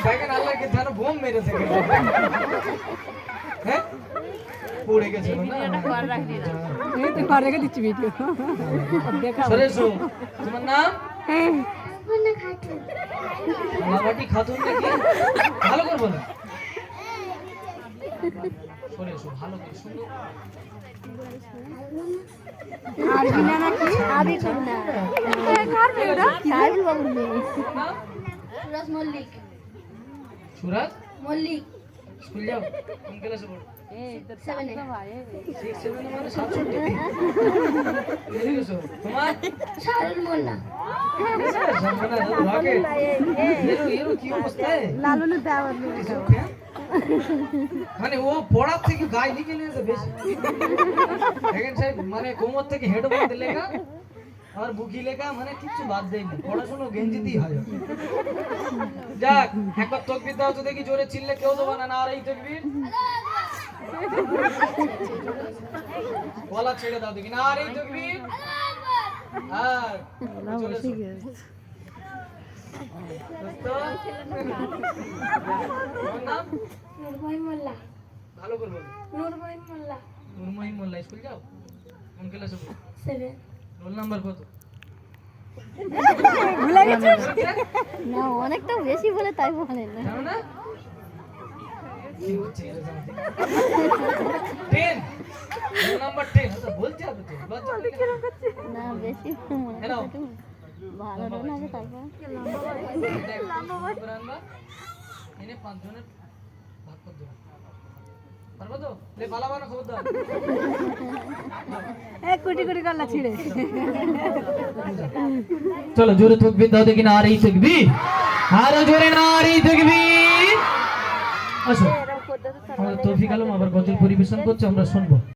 দেখেন আল্লাহকে যেন বোম মেরেছে হ্যাঁ পড়ে গেছে না এই তো ঘরে রেখে দিচ্ছি ভিডিও দেখা সরেছো তোমার নাম লামাটি খাতুন নাকি ভালো করে বলো সরেছো ভালো করে সুন্দর আর বিনা নাকি আবি করনা কার মেয়েটা সাইবুল বাবুর মেয়ে সুরাজ মল্লিক সুরাজ মল্লিক স্কুল যাও কোন ক্লাসে পড়ো এই তো 7 ভাই 6 7 মানে 67 ভেরি গুড তোমার শারুল মোল্লা সম্মানা রকে এরো কি অবস্থা লালুন দেওয়ার মানে ও পড়ার থেকে গায়ে লিখে নিয়েছে বেশি দেখেন সাহেব মানে কোমর থেকে হেড অব্দি লেখা আর বুকি লেখা মানে কিছু বাদ দেয়নি পড়াশোনা গেঞ্জিতেই হয় যাক একবার তাকবীর দাও তো দেখি জোরে চিল্লে কেউ দেবো না আর এই তাকবীর গলা ছেড়ে দাও দেখি না আর এই তাকবীর আর চলে এসো। দোস্ত তোমার নাম নুরমহিম মোল্লা ভালো করে বলো নুরমহিম মোল্লা নুরমহিম মোল্লা স্কুল যাও কোন ক্লাসে পড়ো 7 রোল নাম্বার কত ভুলে গেছিস না অনেকটা বেশি বলে তাই বলে না জানো না কি হচ্ছে এটা জানতে 10 রোল নাম্বার 10 আচ্ছা বলতে হবে তো লজ্জা লাগে না। না বেশি কেন ভালো না হবে তারপর এনে 5 জনের ভাগ করে দেবো পারবো তো লে পালাবা না খবর দাও এক কোটি কোটি গলা ছিড়ে চলো জোরে তাকবীর দাও দেখি না আর এই তাকবীর আরো জোরে না আর এই তাকবীর আসো আমাদের তৌফিক আলম আবার গজল পরিবেশন করছে আমরা শুনবো।